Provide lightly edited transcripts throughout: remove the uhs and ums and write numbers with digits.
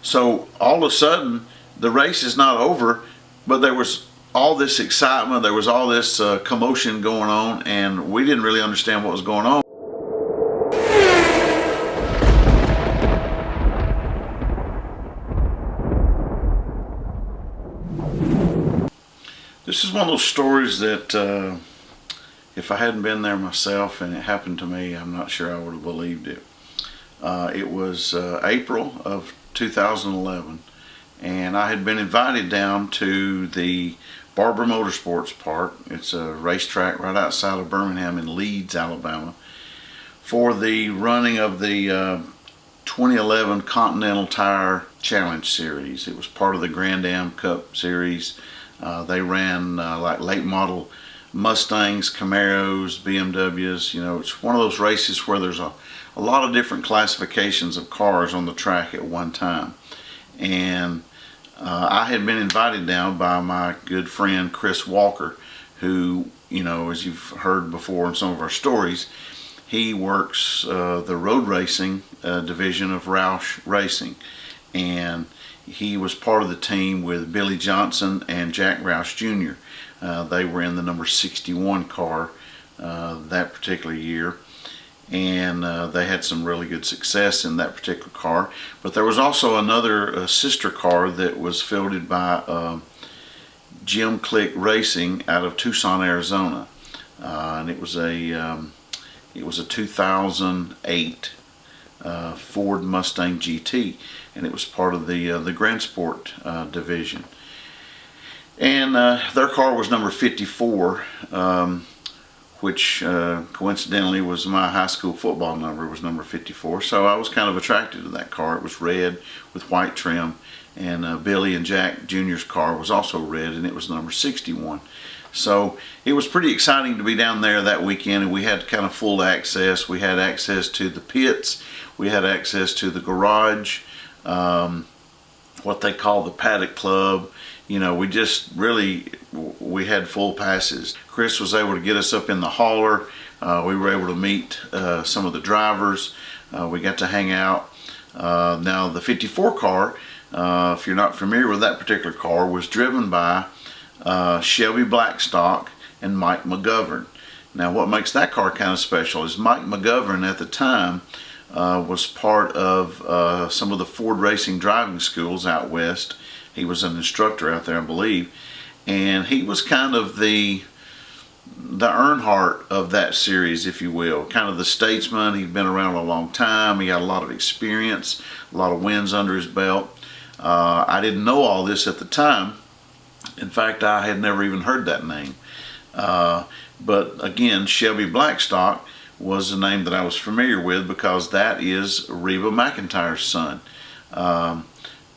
So all of a sudden, the race is not over, but there was all this excitement, there was all this commotion going on, and we didn't really understand what was going on. This is one of those stories that if I hadn't been there myself and it happened to me, I'm not sure I would have believed it. It was April of 2011, and I had been invited down to the Barber Motorsports Park. It's a racetrack right outside of Birmingham in Leeds, Alabama, for the running of the 2011 Continental Tire Challenge Series. It was part of the Grand Am Cup Series. They ran like late model Mustangs, Camaros, BMWs. You know, it's one of those races where there's a lot of different classifications of cars on the track at one time. And I had been invited down by my good friend Chris Walker, who, you know, as you've heard before in some of our stories, he works the road racing division of Roush Racing, and he was part of the team with Billy Johnson and Jack Roush Jr. They were in the number 61 car that particular year, and they had some really good success in that particular car. But there was also another sister car that was fielded by Jim Click Racing out of Tucson, Arizona, and it was a 2008 Ford Mustang GT, and it was part of the Grand Sport division. And their car was number 54, which coincidentally was my high school football number, was number 54. So I was kind of attracted to that car. It was red with white trim, and Billy and Jack Jr.'s car was also red, and it was number 61. So it was pretty exciting to be down there that weekend, and we had kind of full access. We had access to the pits, we had access to the garage, what they call the paddock club. You know, we had full passes. Chris was able to get us up in the hauler. We were able to meet some of the drivers. We got to hang out. Now the 54 car, if you're not familiar with that particular car, was driven by Shelby Blackstock and Mike McGovern. Now what makes that car kind of special is Mike McGovern at the time was part of some of the Ford racing driving schools out west. He was an instructor out there, I believe, and he was kind of the Earnhardt of that series, if you will, kind of the statesman. He'd been around a long time. He had a lot of experience, a lot of wins under his belt. I didn't know all this at the time. In fact, I had never even heard that name. But again, Shelby Blackstock was a name that I was familiar with because that is Reba McEntire's son.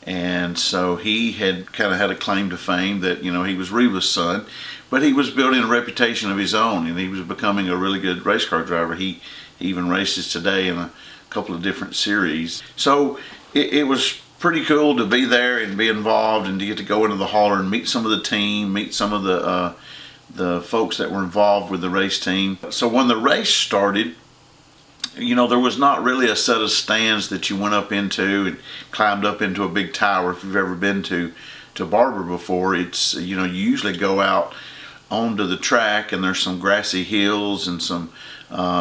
And so he had kind of had a claim to fame that, you know, he was Reba's son, but he was building a reputation of his own, and he was becoming a really good race car driver. He even races today in a couple of different series. So it was pretty cool to be there and be involved and to get to go into the hauler and meet some of the team, meet some of the folks that were involved with the race team. So when the race started, you know, there was not really a set of stands that you went up into and climbed up into a big tower. If you've ever been to Barber before, it's, you know, you usually go out onto the track and there's some grassy hills and some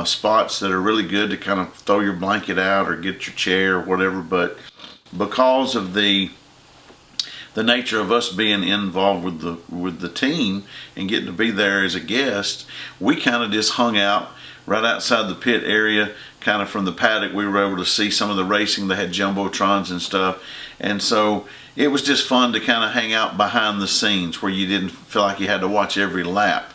spots that are really good to kind of throw your blanket out or get your chair or whatever. But because of the nature of us being involved with the team and getting to be there as a guest, we kind of just hung out right outside the pit area, kind of from the paddock. We were able to see some of the racing. They had jumbotrons and stuff, and so it was just fun to kind of hang out behind the scenes where you didn't feel like you had to watch every lap.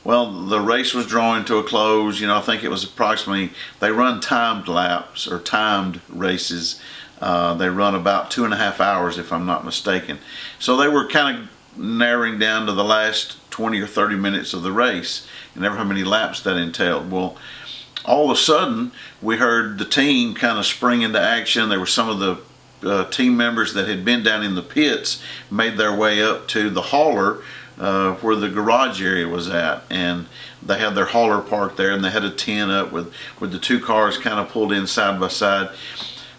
Well, the race was drawing to a close. You know, I think it was approximately, they run timed laps or timed races. They run about 2.5 hours, if I'm not mistaken. So they were kind of narrowing down to the last 20 or 30 minutes of the race, and never how many laps that entailed. Well, all of a sudden, we heard the team kind of spring into action. There were some of the team members that had been down in the pits, made their way up to the hauler where the garage area was at, and they had their hauler parked there, and they had a tent up with the two cars kind of pulled in side by side.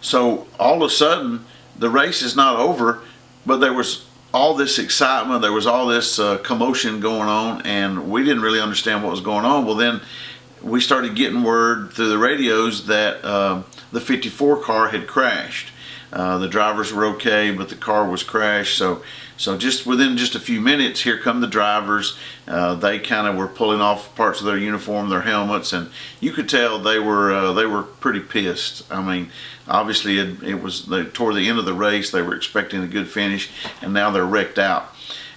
So all of a sudden, the race is not over, but there was all this excitement, there was all this commotion going on, and we didn't really understand what was going on. Well, then we started getting word through the radios that the 54 car had crashed. The drivers were okay, but the car was crashed. So just within just a few minutes, here come the drivers. They kind of were pulling off parts of their uniform, their helmets, and you could tell they were pretty pissed. I mean, obviously it was toward the end of the race. They were expecting a good finish, and now they're wrecked out.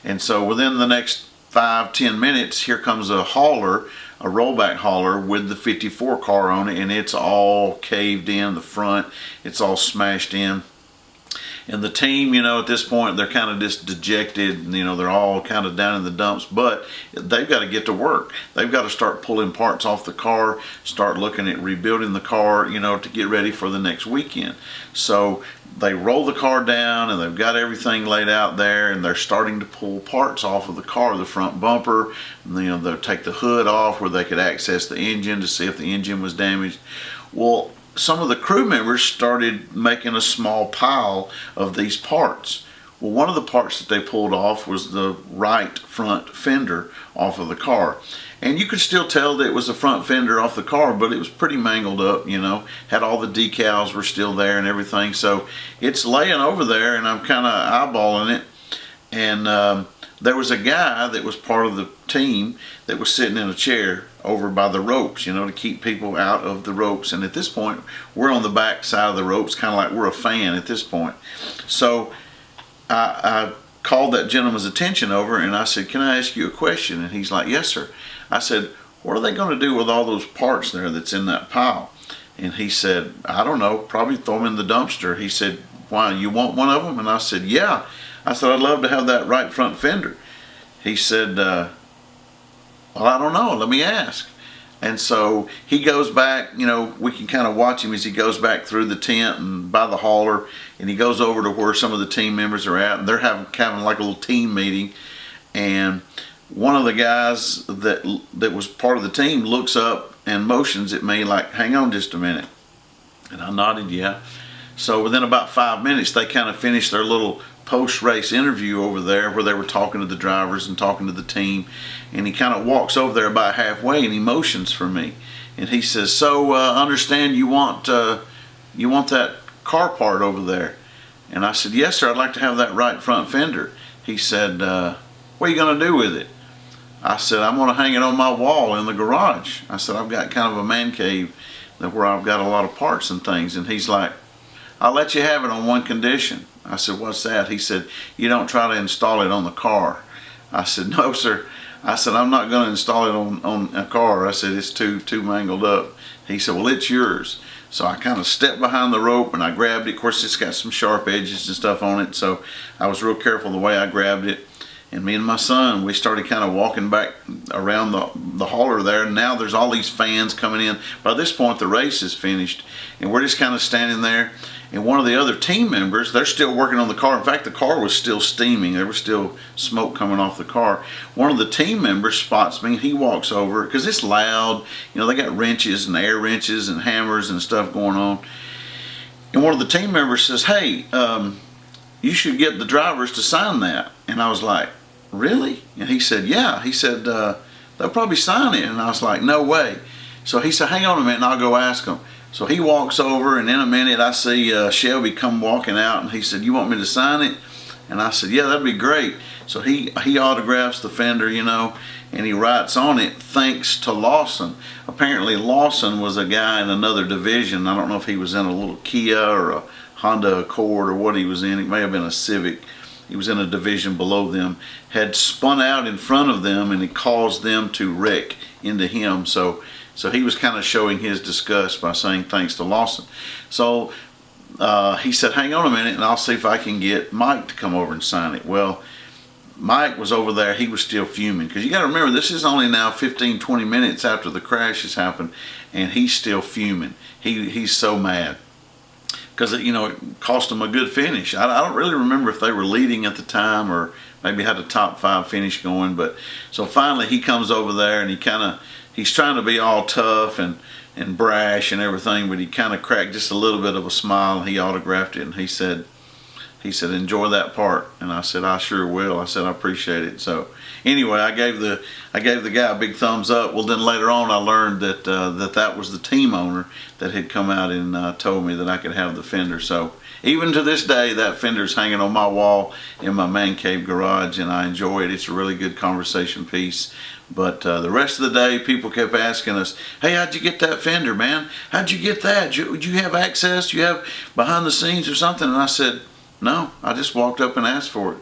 And so within the next 5-10 minutes, here comes a hauler, a rollback hauler with the 54 car on it, and it's all caved in the front. It's all smashed in. And the team, at this point, they're kind of just dejected. They're all kind of down in the dumps, but they've got to get to work. They've got to start pulling parts off the car, start looking at rebuilding the car, to get ready for the next weekend. So they roll the car down, and they've got everything laid out there, and they're starting to pull parts off of the car, the front bumper. They'll take the hood off where they could access the engine to see if the engine was damaged. Well, some of the crew members started making a small pile of these parts. Well, one of the parts that they pulled off was the right front fender off of the car. And you could still tell that it was the front fender off the car, but it was pretty mangled up, had all the decals were still there and everything. So it's laying over there, and I'm kind of eyeballing it. And there was a guy that was part of the team that was sitting in a chair over by the ropes, to keep people out of the ropes. And at this point, we're on the back side of the ropes, kind of like we're a fan at this point. So I called that gentleman's attention over, and I said, "Can I ask you a question?" And he's like, "Yes, sir." I said, "What are they going to do with all those parts there that's in that pile?" And he said, "I don't know, probably throw them in the dumpster." He said, "Why, you want one of them?" And I said, "Yeah." I said, "I'd love to have that right front fender." He said, "Well, I don't know, let me ask." And so he goes back, we can kind of watch him as he goes back through the tent and by the hauler, and he goes over to where some of the team members are at, and they're having like a little team meeting. And one of the guys that was part of the team looks up and motions at me like, "Hang on just a minute." And I nodded, "Yeah." So within about 5 minutes, they kind of finished their little post-race interview over there where they were talking to the drivers and talking to the team. And he kind of walks over there about halfway, and he motions for me. And he says, "So I understand you want that car part over there." And I said, "Yes, sir, I'd like to have that right front fender." He said, "What are you going to do with it?" I said, "I'm going to hang it on my wall in the garage." I said, "I've got kind of a man cave where I've got a lot of parts and things." And he's like, "I'll let you have it on one condition." I said, "What's that?" He said, "You don't try to install it on the car." I said, "No, sir." I said, "I'm not going to install it on a car." I said, "It's too mangled up." He said, "Well, it's yours." So I kind of stepped behind the rope and I grabbed it. Of course, it's got some sharp edges and stuff on it, so I was real careful the way I grabbed it. And me and my son, we started kind of walking back around the hauler there. And now there's all these fans coming in. By this point, the race is finished, and we're just kind of standing there. And one of the other team members, they're still working on the car. In fact, the car was still steaming. There was still smoke coming off the car. One of the team members spots me. He walks over, because it's loud. They got wrenches and air wrenches and hammers and stuff going on. And one of the team members says, "Hey, you should get the drivers to sign that." And I was like, "Really?" And he said, "Yeah." He said, "They'll probably sign it." And I was like, "No way." So he said, "Hang on a minute and I'll go ask them." So he walks over, and in a minute I see Shelby come walking out, and he said, "You want me to sign it?" And I said, "Yeah, that'd be great." So he autographs the fender, and he writes on it, "Thanks to Lawson." Apparently Lawson was a guy in another division. I don't know if he was in a little Kia or a Honda Accord or what he was in. It may have been a Civic. He was in a division below them, had spun out in front of them, and it caused them to wreck into him. So he was kind of showing his disgust by saying thanks to Lawson. So he said, "Hang on a minute and I'll see if I can get Mike to come over and sign it." Well, Mike was over there. He was still fuming, because you got to remember, this is only now 15-20 minutes after the crash has happened, and he's still fuming. He's so mad, because it cost him a good finish. I don't really remember if they were leading at the time or maybe had a top 5 finish going. But so finally he comes over there, and he's trying to be all tough and brash and everything, but he kind of cracked just a little bit of a smile. He autographed it, and he said, he said, enjoy that part. And I said, I sure will. I said, I appreciate it. So anyway, I gave the guy a big thumbs up. Well, then later on I learned that that was the team owner that had come out and told me that I could have the fender. So even to this day, that fender's hanging on my wall in my man cave garage, and I enjoy it. It's a really good conversation piece. But the rest of the day, people kept asking us, hey, how'd you get that fender, man? How'd you get that? Would you have access? Do you have behind the scenes or something? And I said, no, I just walked up and asked for it.